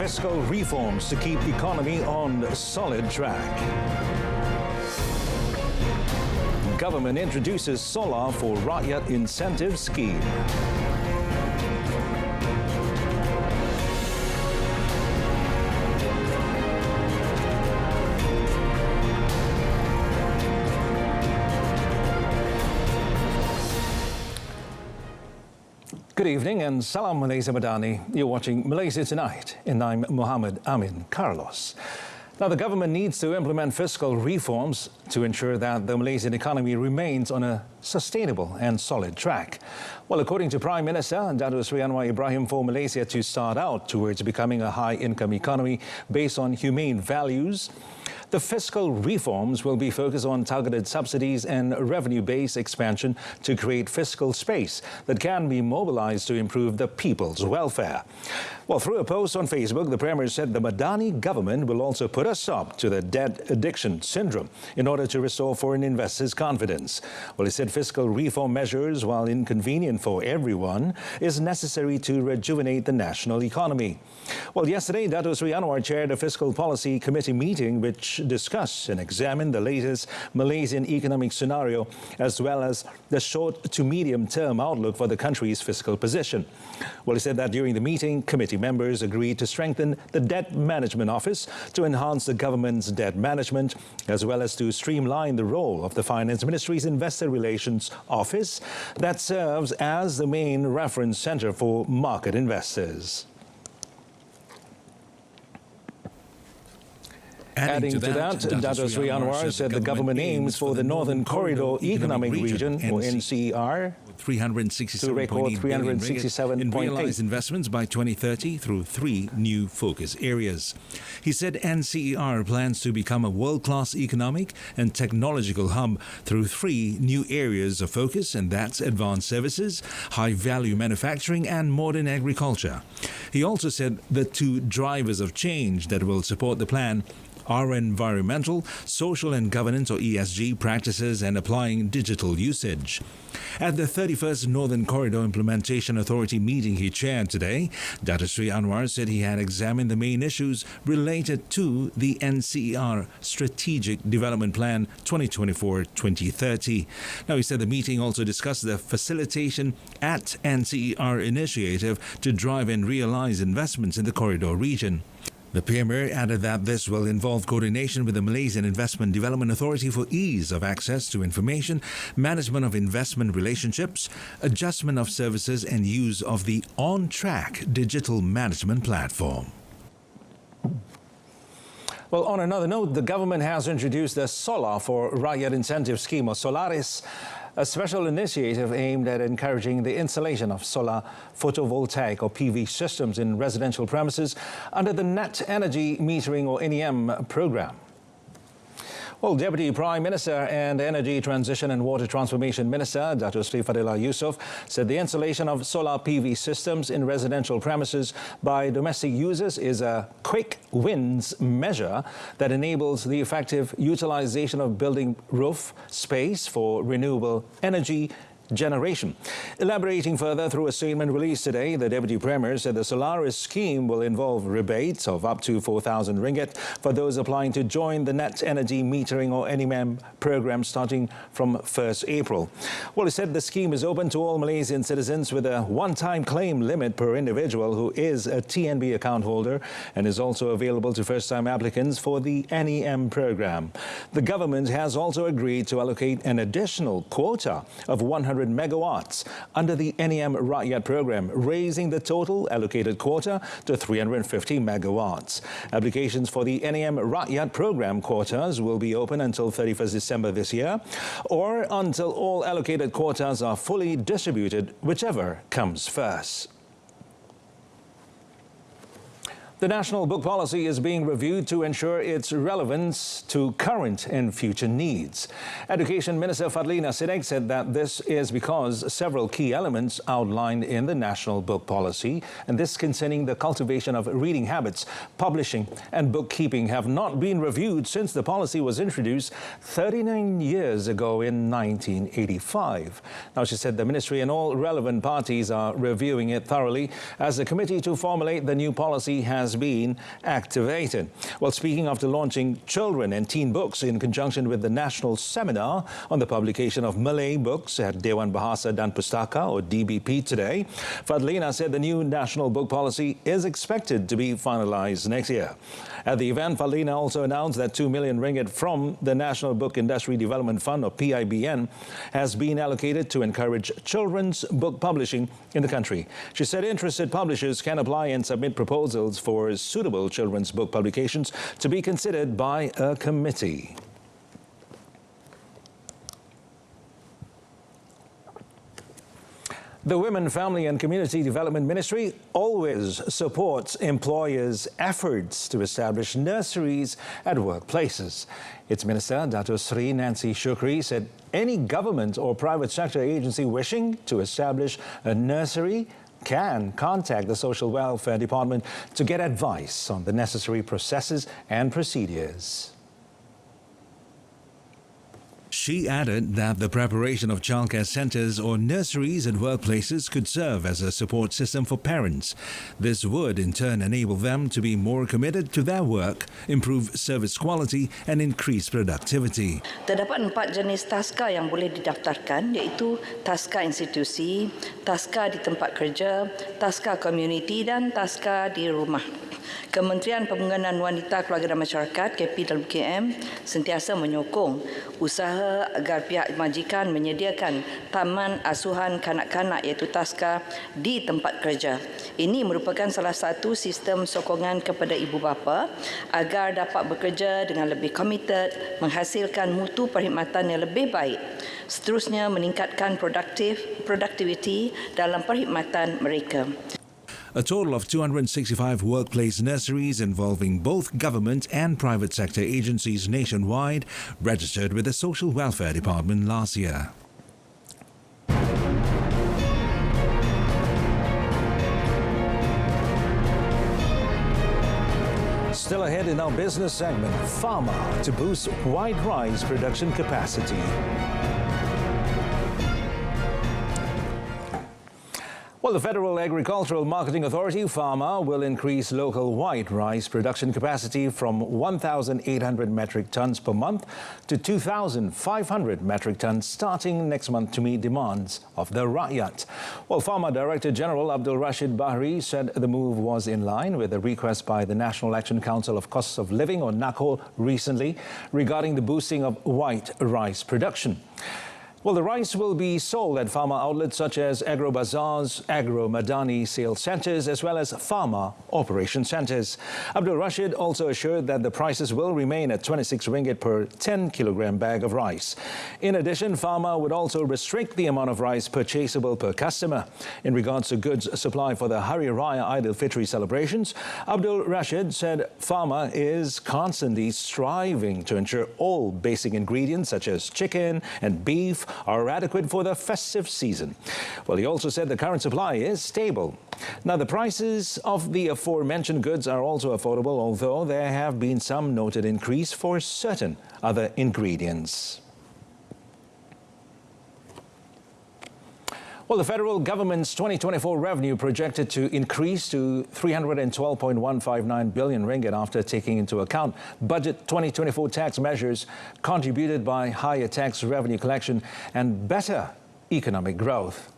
fiscal reforms to keep economy on solid track. Government introduces solar for rakyat incentive scheme. Good evening and Salam Malaysia Madani. You're watching Malaysia Tonight and I'm Muhammad Amin Carlos. Now, the government needs to implement fiscal reforms to ensure that the Malaysian economy remains on a sustainable and solid track. Well, according to Prime Minister Datuk Seri Anwar Ibrahim, for Malaysia to start out towards becoming a high-income economy based on humane values, the fiscal reforms will be focused on targeted subsidies and revenue-based expansion to create fiscal space that can be mobilized to improve the people's welfare. Well, through a post on Facebook, the Premier said the Madani government will also put a stop to the debt addiction syndrome in order to restore foreign investors' confidence. Well, he said fiscal reform measures, while inconvenient for everyone, is necessary to rejuvenate the national economy. Well, yesterday, Datuk Seri Anwar chaired a fiscal policy committee meeting which discussed and examined the latest Malaysian economic scenario as well as the short to medium term outlook for the country's fiscal position. Well, he said that during the meeting, committee members agreed to strengthen the Debt Management Office to enhance the government's debt management as well as to streamline the role of the Finance Ministry's Investor Relations Office that serves as the main reference centre for market investors. Adding to that, Datuk Seri Anwar said the government aims for the Northern Corridor Economic Region, or NCER, to record 367.8 in realized investments by 2030 through 3 new focus areas. He said NCER plans to become a world-class economic and technological hub through 3 new areas of focus, and that's advanced services, high-value manufacturing and modern agriculture. He also said the 2 drivers of change that will support the plan are environmental, social and governance or ESG practices and applying digital usage. At the 31st Northern Corridor Implementation Authority meeting he chaired today, Datuk Seri Anwar said he had examined the main issues related to the NCER Strategic Development Plan 2024-2030. Now, he said the meeting also discussed the facilitation at NCER initiative to drive and realize investments in the corridor region. The Premier added that this will involve coordination with the Malaysian Investment Development Authority for ease of access to information, management of investment relationships, adjustment of services and use of the on-track digital management platform. Well, on another note, the government has introduced the Solar for Rakyat Incentive Scheme, or Solaris, a special initiative aimed at encouraging the installation of solar photovoltaic or PV systems in residential premises under the Net Energy Metering or NEM program. Well, Deputy Prime Minister and Energy Transition and Water Transformation Minister Datuk Seri Fadillah Yusof said the installation of solar PV systems in residential premises by domestic users is a quick wins measure that enables the effective utilization of building roof space for renewable energy generation. Elaborating further through a statement released today, the Deputy Premier said the Solaris scheme will involve rebates of up to 4,000 ringgit for those applying to join the Net Energy Metering or NEM program starting from 1st April. Well, he said the scheme is open to all Malaysian citizens with a one-time claim limit per individual who is a TNB account holder and is also available to first-time applicants for the NEM program. The government has also agreed to allocate an additional quota of 100 megawatts under the NEM Rakyat program, raising the total allocated quota to 350 megawatts. Applications for the NEM Rakyat program quotas will be open until 31st December this year, or until all allocated quotas are fully distributed, whichever comes first. The national book policy is being reviewed to ensure its relevance to current and future needs. Education Minister Fadlina Sidek said that this is because several key elements outlined in the national book policy, and this concerning the cultivation of reading habits, publishing and bookkeeping, have not been reviewed since the policy was introduced 39 years ago in 1985. Now, she said the ministry and all relevant parties are reviewing it thoroughly as the committee to formulate the new policy has has been activated. Well, speaking after launching children and teen books in conjunction with the National Seminar on the publication of Malay books at Dewan Bahasa dan Pustaka, or DBP, today, Fadlina said the new national book policy is expected to be finalized next year. At the event, Fadlina also announced that 2 million ringgit from the National Book Industry Development Fund, or PIBN, has been allocated to encourage children's book publishing in the country. She said interested publishers can apply and submit proposals for suitable children's book publications to be considered by a committee. The Women, Family and Community Development Ministry always supports employers' efforts to establish nurseries at workplaces. Its Minister, Dato Sri Nancy Shukri, said any government or private sector agency wishing to establish a nursery can contact the Social Welfare Department to get advice on the necessary processes and procedures. She added that the preparation of childcare centres or nurseries at workplaces could serve as a support system for parents. This would in turn enable them to be more committed to their work, improve service quality and increase productivity. Terdapat 4 jenis taska yang boleh didaftarkan, iaitu taska institusi, taska di tempat kerja, taska komuniti dan taska di rumah. Kementerian Pembangunan Wanita, Keluarga dan Masyarakat (KPWKM) sentiasa menyokong usaha agar pihak majikan menyediakan taman asuhan kanak-kanak iaitu taska di tempat kerja. Ini merupakan salah satu sistem sokongan kepada ibu bapa agar dapat bekerja dengan lebih komited, menghasilkan mutu perkhidmatan yang lebih baik. Seterusnya meningkatkan produktiviti dalam perkhidmatan mereka. A total of 265 workplace nurseries involving both government and private sector agencies nationwide registered with the Social Welfare Department last year. Still ahead in our business segment, Pharma to boost white rice production capacity. Well, the Federal Agricultural Marketing Authority, Pharma, will increase local white rice production capacity from 1,800 metric tons per month to 2,500 metric tons starting next month to meet demands of the rakyat. Well, Pharma Director General Abdul Rashid Bahri said the move was in line with a request by the National Action Council of Costs of Living, or NACO, recently regarding the boosting of white rice production. Well, the rice will be sold at Pharma outlets such as Agro Bazaars, Agro Madani sales centres, as well as Pharma operation centres. Abdul Rashid also assured that the prices will remain at 26 ringgit per 10-kilogram bag of rice. In addition, Pharma would also restrict the amount of rice purchasable per customer. In regards to goods supply for the Hari Raya Aidilfitri celebrations, Abdul Rashid said Pharma is constantly striving to ensure all basic ingredients such as chicken and beef are adequate for the festive season. Well, he also said the current supply is stable. Now, the prices of the aforementioned goods are also affordable, although there have been some noted increase for certain other ingredients. Well, the federal government's 2024 revenue projected to increase to 312.159 billion ringgit after taking into account budget 2024 tax measures contributed by higher tax revenue collection and better economic growth.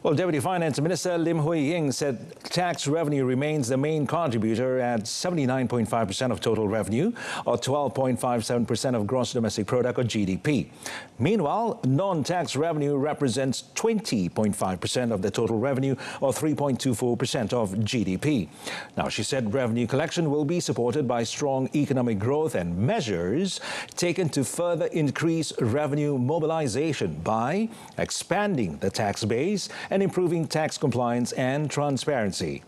Well, Deputy Finance Minister Lim Hui Ying said tax revenue remains the main contributor at 79.5% of total revenue, or 12.57% of gross domestic product, or GDP. Meanwhile, non-tax revenue represents 20.5% of the total revenue, or 3.24% of GDP. Now, she said revenue collection will be supported by strong economic growth and measures taken to further increase revenue mobilization by expanding the tax base and improving tax compliance and transparency.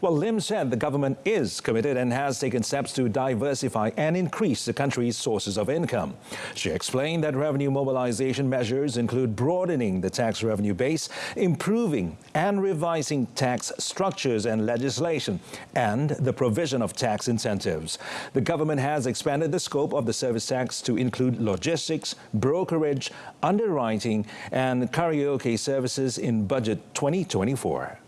Well, Lim said the government is committed and has taken steps to diversify and increase the country's sources of income. She explained that revenue mobilization measures include broadening the tax revenue base, improving and revising tax structures and legislation, and the provision of tax incentives. The government has expanded the scope of the service tax to include logistics, brokerage, underwriting, and karaoke services in Budget 2024.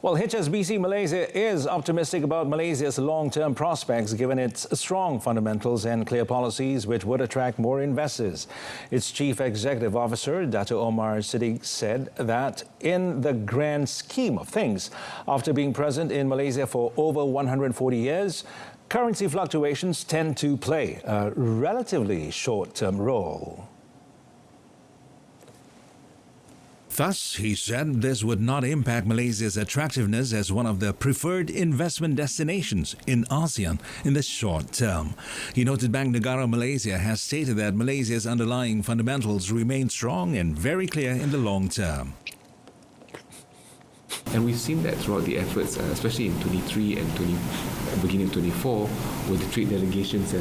Well, HSBC Malaysia is optimistic about Malaysia's long-term prospects given its strong fundamentals and clear policies which would attract more investors. Its Chief Executive Officer, Dato' Omar Siddiq, said that in the grand scheme of things, after being present in Malaysia for over 140 years, currency fluctuations tend to play a relatively short-term role. Thus, he said this would not impact Malaysia's attractiveness as one of the preferred investment destinations in ASEAN in the short term. He noted Bank Negara Malaysia has stated that Malaysia's underlying fundamentals remain strong and very clear in the long term. And we've seen that throughout the efforts, especially in 23 and beginning of 24, where the trade delegations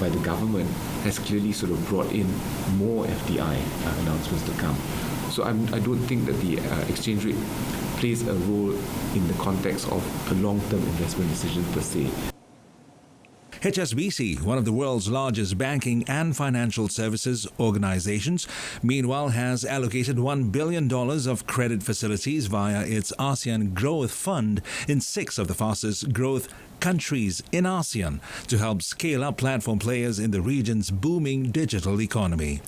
by the government has clearly sort of brought in more FDI announcements to come. So I don't think that the exchange rate plays a role in the context of a long-term investment decision per se. HSBC, one of the world's largest banking and financial services organizations, meanwhile has allocated $1 billion of credit facilities via its ASEAN Growth Fund in 6 of the fastest growth countries in ASEAN to help scale up platform players in the region's booming digital economy.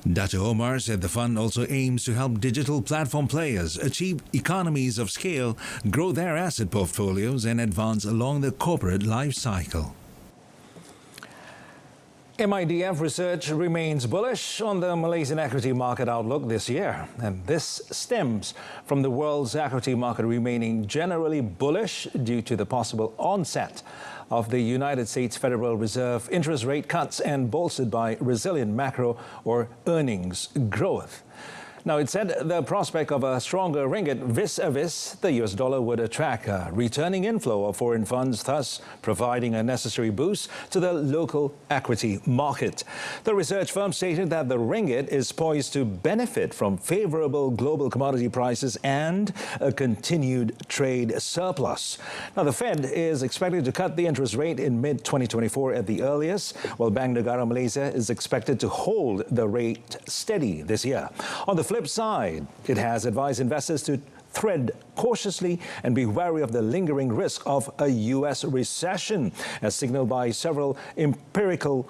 Dato' Omar said the fund also aims to help digital platform players achieve economies of scale, grow their asset portfolios and advance along the corporate life cycle. MIDF research remains bullish on the Malaysian equity market outlook this year, and this stems from the world's equity market remaining generally bullish due to the possible onset of the United States Federal Reserve interest rate cuts and bolstered by resilient macro or earnings growth. Now, it said the prospect of a stronger ringgit vis-a-vis the US dollar would attract a returning inflow of foreign funds, thus providing a necessary boost to the local equity market. The research firm stated that the ringgit is poised to benefit from favorable global commodity prices and a continued trade surplus. Now, the Fed is expected to cut the interest rate in mid-2024 at the earliest, while Bank Negara Malaysia is expected to hold the rate steady this year. On the flip side, it has advised investors to tread cautiously and be wary of the lingering risk of a U.S. recession, as signaled by several empirical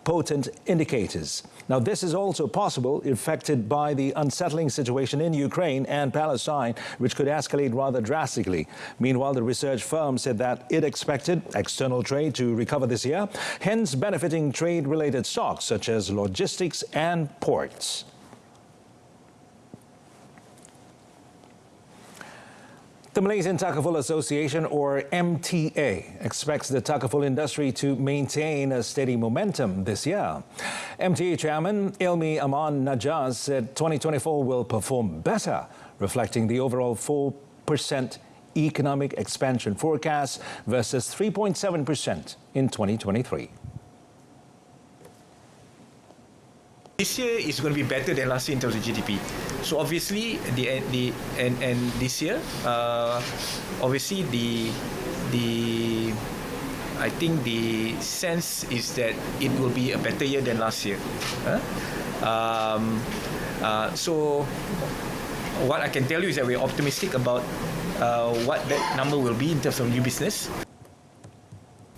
potent indicators. Now, this is also possible affected by the unsettling situation in Ukraine and Palestine, which could escalate rather drastically. Meanwhile, the research firm said that it expected external trade to recover this year, hence benefiting trade-related stocks such as logistics and ports. The Malaysian Takaful Association, or MTA, expects the Takaful industry to maintain a steady momentum this year. MTA Chairman Ilmi Aman Najaz said 2024 will perform better, reflecting the overall 4% economic expansion forecast versus 3.7% in 2023. This year is going to be better than last year in terms of GDP. So obviously, this year, obviously I think the sense is that it will be a better year than last year. So what I can tell you is that we're optimistic about what that number will be in terms of new business.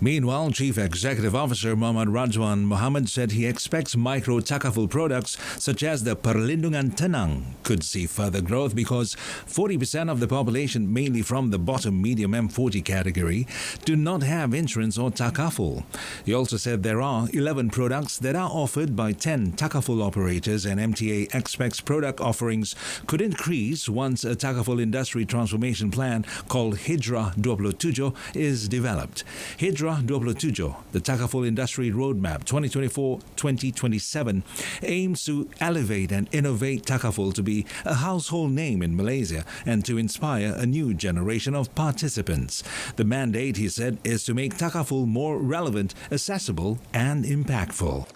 Meanwhile, Chief Executive Officer Muhammad Radzwan Mohammed said he expects micro Takaful products such as the Perlindungan Tenang could see further growth because 40% of the population, mainly from the bottom medium M40 category, do not have insurance or Takaful. He also said there are 11 products that are offered by 10 Takaful operators, and MTA expects product offerings could increase once a Takaful industry transformation plan called Hijrah 27 is developed. Hijrah 27, the Takaful Industry Roadmap 2024-2027, aims to elevate and innovate Takaful to be a household name in Malaysia and to inspire a new generation of participants. The mandate, he said, is to make Takaful more relevant, accessible and impactful.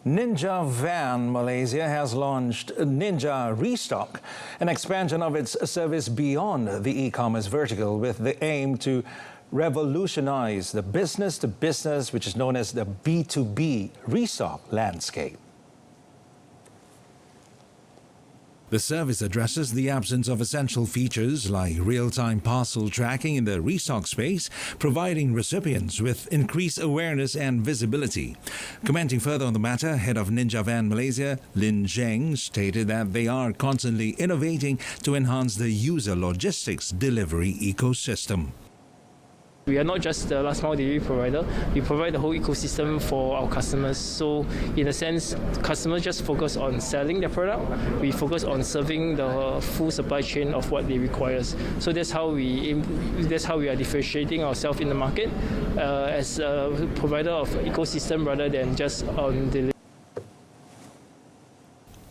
Ninja Van Malaysia has launched Ninja Restock, an expansion of its service beyond the e-commerce vertical with the aim to revolutionize the business-to-business, which is known as the B2B restock landscape. The service addresses the absence of essential features like real-time parcel tracking in the restock space, providing recipients with increased awareness and visibility. Commenting further on the matter, head of Ninja Van Malaysia, Lin Zheng, stated that they are constantly innovating to enhance the user logistics delivery ecosystem. We are not just the last mile delivery provider, we provide the whole ecosystem for our customers. So in a sense, customers just focus on selling their product, we focus on serving the full supply chain of what they require. So that's how we are differentiating ourselves in the market as a provider of ecosystem rather than just on delivery.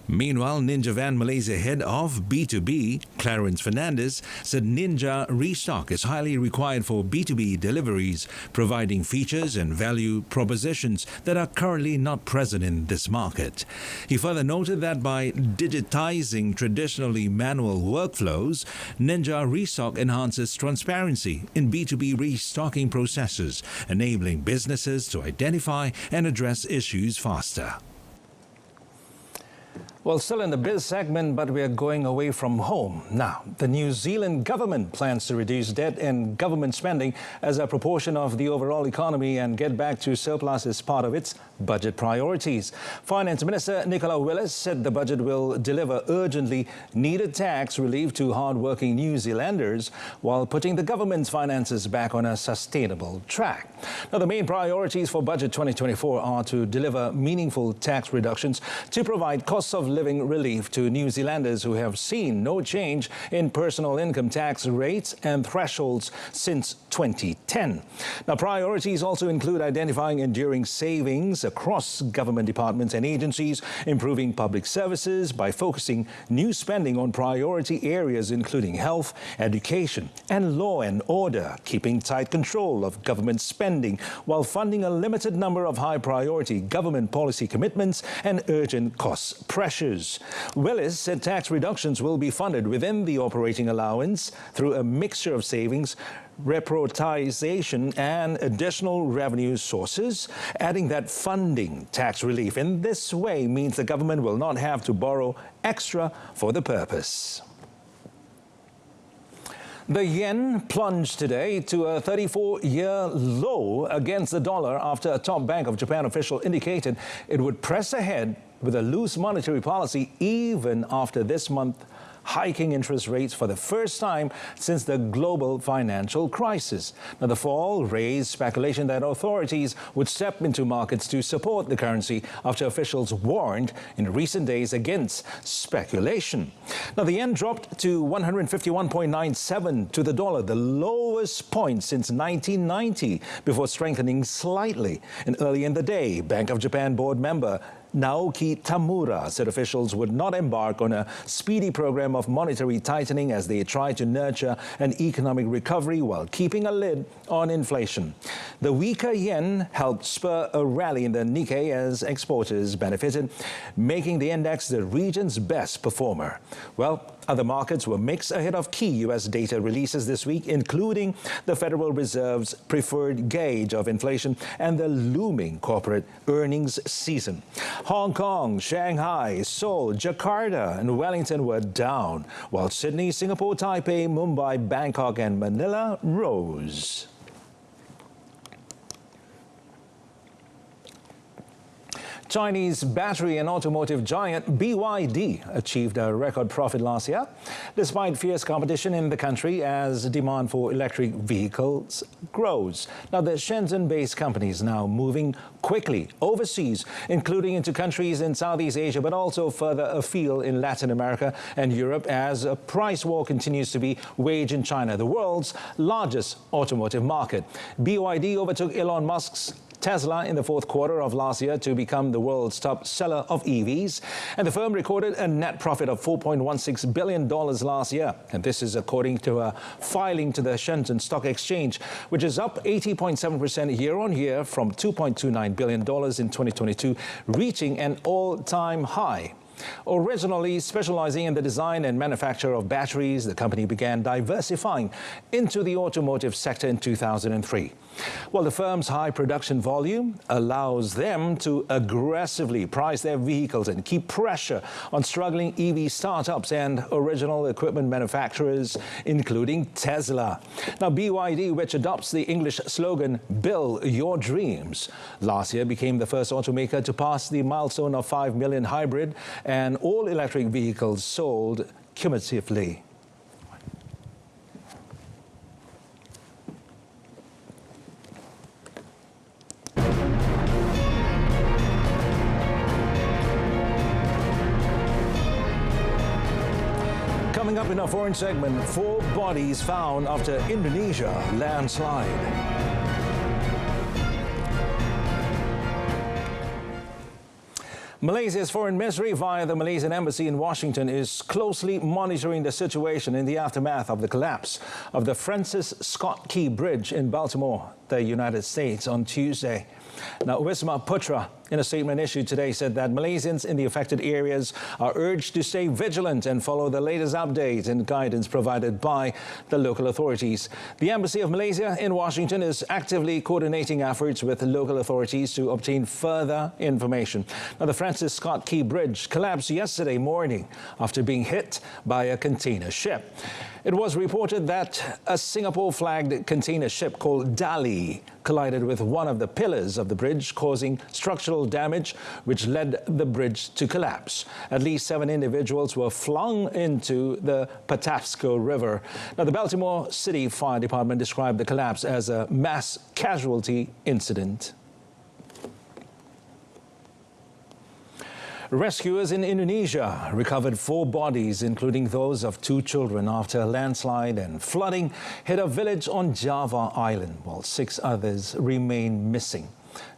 Meanwhile, Ninja Van Malaysia head of B2B, Clarence Fernandez, said Ninja Restock is highly required for B2B deliveries, providing features and value propositions that are currently not present in this market. He further noted that by digitizing traditionally manual workflows, Ninja Restock enhances transparency in B2B restocking processes, enabling businesses to identify and address issues faster. Well, still in the biz segment, but we are going away from home. Now, the New Zealand government plans to reduce debt and government spending as a proportion of the overall economy and get back to surplus as part of its budget priorities. Finance Minister Nicola Willis said the budget will deliver urgently needed tax relief to hard-working New Zealanders while putting the government's finances back on a sustainable track. Now, the main priorities for Budget 2024 are to deliver meaningful tax reductions to provide cost of living relief to New Zealanders who have seen no change in personal income tax rates and thresholds since 2010. Now, priorities also include identifying enduring savings across government departments and agencies, improving public services by focusing new spending on priority areas including health, education and law and order, keeping tight control of government spending while funding a limited number of high-priority government policy commitments and urgent cost pressures. Willis said tax reductions will be funded within the operating allowance through a mixture of savings, reprioritization and additional revenue sources, adding that funding tax relief in this way means the government will not have to borrow extra for the purpose. The yen plunged today to a 34-year low against the dollar after a top Bank of Japan official indicated it would press ahead with a loose monetary policy even after this month hiking interest rates for the first time since the global financial crisis. Now, the fall raised speculation that authorities would step into markets to support the currency after officials warned in recent days against speculation. Now, the yen dropped to 151.97 to the dollar, the lowest point since 1990, before strengthening slightly. And early in the day, Bank of Japan board member Naoki Tamura said officials would not embark on a speedy program of monetary tightening as they try to nurture an economic recovery while keeping a lid on inflation. The weaker yen helped spur a rally in the Nikkei as exporters benefited, making the index the region's best performer. Well, other markets were mixed ahead of key U.S. data releases this week, including the Federal Reserve's preferred gauge of inflation and the looming corporate earnings season. Hong Kong, Shanghai, Seoul, Jakarta and Wellington were down, while Sydney, Singapore, Taipei, Mumbai, Bangkok and Manila rose. Chinese battery and automotive giant BYD achieved a record profit last year, despite fierce competition in the country as demand for electric vehicles grows. Now, the Shenzhen-based company is now moving quickly overseas, including into countries in Southeast Asia, but also further afield in Latin America and Europe as a price war continues to be waged in China, the world's largest automotive market. BYD overtook Elon Musk's Tesla in the fourth quarter of last year to become the world's top seller of EVs, and the firm recorded a net profit of $4.16 billion last year. And this is according to a filing to the Shenzhen Stock Exchange, which is up 80.7% year-on-year from $2.29 billion in 2022, reaching an all-time high. Originally specializing in the design and manufacture of batteries, the company began diversifying into the automotive sector in 2003. Well, the firm's high production volume allows them to aggressively price their vehicles and keep pressure on struggling EV startups and original equipment manufacturers, including Tesla. Now, BYD, which adopts the English slogan, "Build Your Dreams," last year became the first automaker to pass the milestone of 5 million hybrid and all-electric vehicles sold cumulatively. Coming up in our foreign segment, 4 bodies found after Indonesia landslide. Malaysia's foreign ministry via the Malaysian embassy in Washington is closely monitoring the situation in the aftermath of the collapse of the Francis Scott Key Bridge in Baltimore, the United States, on Tuesday. Now, Wisma Putra, in a statement issued today, said that Malaysians in the affected areas are urged to stay vigilant and follow the latest updates and guidance provided by the local authorities. The Embassy of Malaysia in Washington is actively coordinating efforts with local authorities to obtain further information. Now, the Francis Scott Key Bridge collapsed yesterday morning after being hit by a container ship. It was reported that a Singapore-flagged container ship called Dali collided with one of the pillars of the bridge, causing structural damage, which led the bridge to collapse. At least 7 individuals were flung into the Patapsco River. Now, the Baltimore City Fire Department described the collapse as a mass casualty incident. Rescuers in Indonesia recovered 4 bodies, including those of 2 children, after a landslide and flooding hit a village on Java Island, while 6 others remain missing.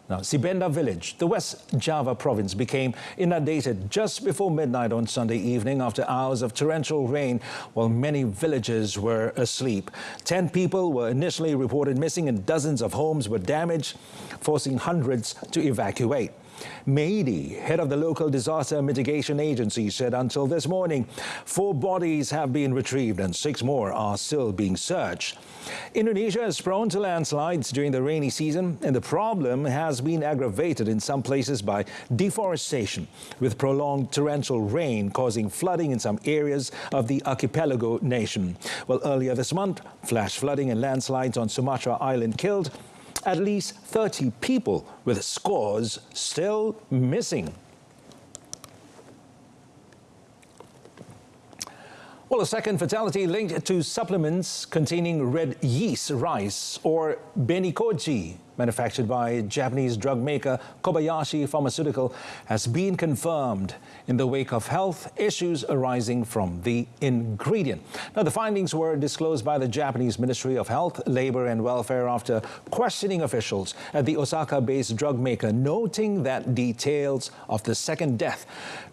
Now, Sibenda village, the West Java province, became inundated just before midnight on Sunday evening after hours of torrential rain, while many villagers were asleep. 10 people were initially reported missing and dozens of homes were damaged, forcing hundreds to evacuate. Maidi, head of the local disaster mitigation agency, said until this morning, 4 bodies have been retrieved and 6 more are still being searched. Indonesia is prone to landslides during the rainy season, and the problem has been aggravated in some places by deforestation, with prolonged torrential rain causing flooding in some areas of the archipelago nation. Well, earlier this month, flash flooding and landslides on Sumatra Island killed at least 30 people, with scores still missing. Well, a second fatality linked to supplements containing red yeast rice, or benikoji, manufactured by Japanese drug maker Kobayashi Pharmaceutical, has been confirmed in the wake of health issues arising from the ingredient. Now, the findings were disclosed by the Japanese Ministry of Health, Labour and Welfare after questioning officials at the Osaka-based drug maker, noting that details of the second death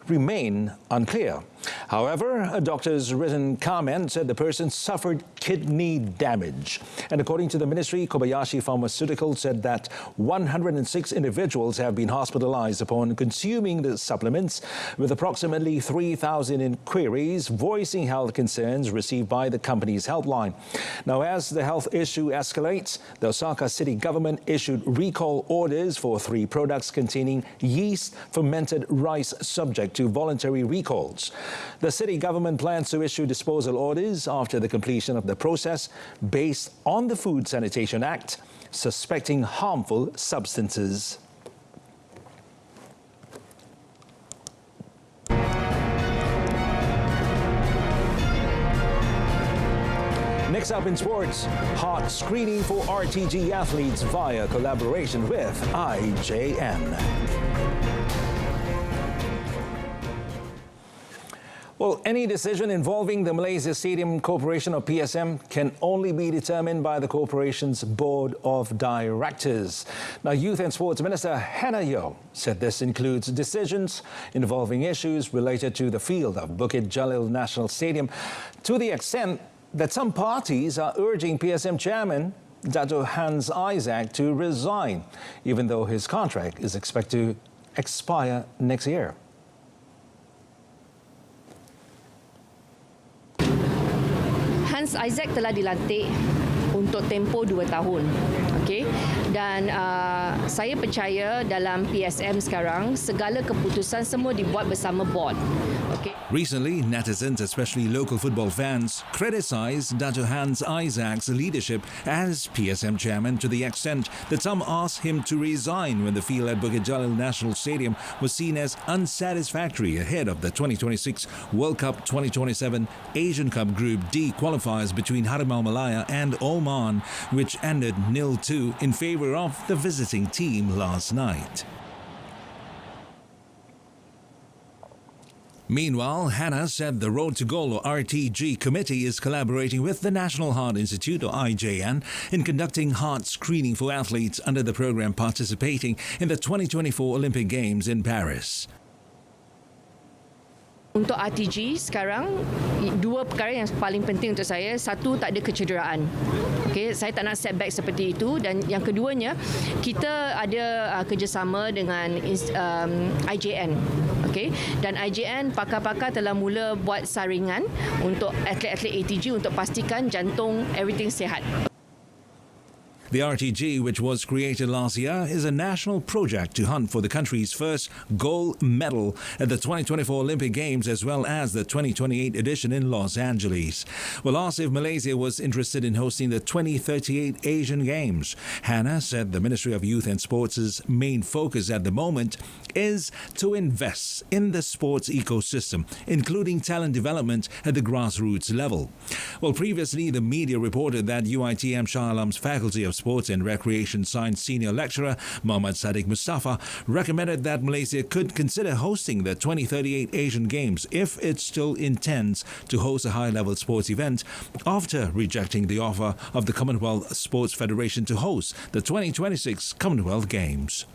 remain unclear. However, a doctor's written comment said the person suffered kidney damage. And according to the ministry, Kobayashi Pharmaceutical said that 106 individuals have been hospitalized upon consuming the supplements, with approximately 3,000 inquiries voicing health concerns received by the company's helpline. Now, as the health issue escalates, the Osaka city government issued recall orders for 3 products containing yeast fermented rice, subject to voluntary recalls. The city government plans to issue disposal orders after the completion of the process based on the Food Sanitation Act, suspecting harmful substances. Next up in sports, hot screening for RTG athletes via collaboration with IJN. Well, any decision involving the Malaysia Stadium Corporation, or PSM, can only be determined by the corporation's board of directors. Now, Youth and Sports Minister Hannah Yeoh said this includes decisions involving issues related to the field of Bukit Jalil National Stadium, to the extent that some parties are urging PSM chairman Dato' Hans Isaac to resign, even though his contract is expected to expire next year. Mas Isaac telah dilantik untuk tempoh 2 tahun. Okey. Dan saya percaya dalam PSM sekarang segala keputusan semua dibuat bersama board. Okay. Recently, netizens, especially local football fans, criticised Dato' Hans Isaac's leadership as PSM chairman to the extent that some asked him to resign when the field at Bukit Jalil National Stadium was seen as unsatisfactory ahead of the 2026 World Cup 2027 Asian Cup Group D qualifiers between Harimau Malaya and Oman, which ended 0-2 in favour of the visiting team last night. Meanwhile, Hannah said the Road to Goal or RTG committee is collaborating with the National Heart Institute or IJN in conducting heart screening for athletes under the program participating in the 2024 Olympic Games in Paris. Untuk RTG sekarang, 2 perkara yang paling penting untuk saya. Satu, tak ada kecederaan. Okay, saya tak nak setback seperti itu. Dan yang keduanya, kita ada kerjasama dengan IJN. Okay? Dan IJN, pakar-pakar telah mula buat saringan untuk atlet-atlet ATG untuk pastikan jantung everything sihat. The RTG, which was created last year, is a national project to hunt for the country's first gold medal at the 2024 Olympic Games as well as the 2028 edition in Los Angeles. Well, asked if Malaysia was interested in hosting the 2038 Asian Games, Hannah said the Ministry of Youth and Sports' main focus at the moment is to invest in the sports ecosystem, including talent development at the grassroots level. Well, previously, the media reported that UiTM Shah Alam's Faculty of Sports and Recreation Science Senior Lecturer Muhammad Sadiq Mustafa recommended that Malaysia could consider hosting the 2038 Asian Games if it still intends to host a high-level sports event after rejecting the offer of the Commonwealth Sports Federation to host the 2026 Commonwealth Games.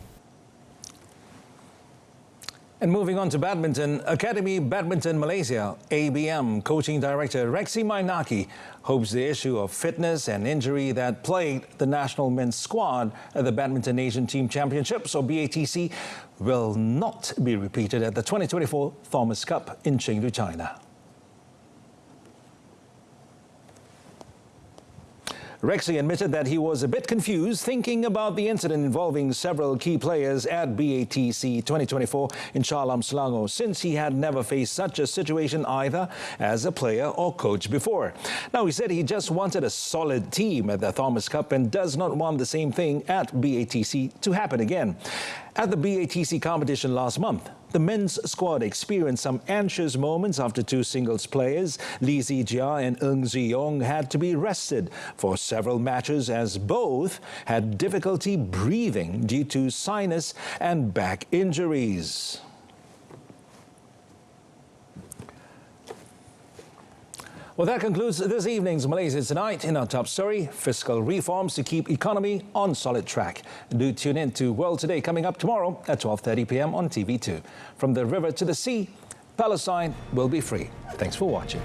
And moving on to badminton, Academy Badminton Malaysia, ABM, coaching director Rasmi hopes the issue of fitness and injury that plagued the national men's squad at the Badminton Asian Team Championships, or BATC, will not be repeated at the 2024 Thomas Cup in Chengdu, China. Rexy admitted that he was a bit confused thinking about the incident involving several key players at BATC 2024 in Shah Alam, Selangor, since he had never faced such a situation either as a player or coach before. Now, he said he just wanted a solid team at the Thomas Cup and does not want the same thing at BATC to happen again. At the BATC competition last month, the men's squad experienced some anxious moments after 2 singles players, Lee Zijia and Ng Ziyong, had to be rested for several matches as both had difficulty breathing due to sinus and back injuries. Well, that concludes this evening's Malaysia Tonight. In our top story, fiscal reforms to keep economy on solid track. Do tune in to World Today coming up tomorrow at 12:30 p.m. on TV2. From the river to the sea, Palestine will be free. Thanks for watching.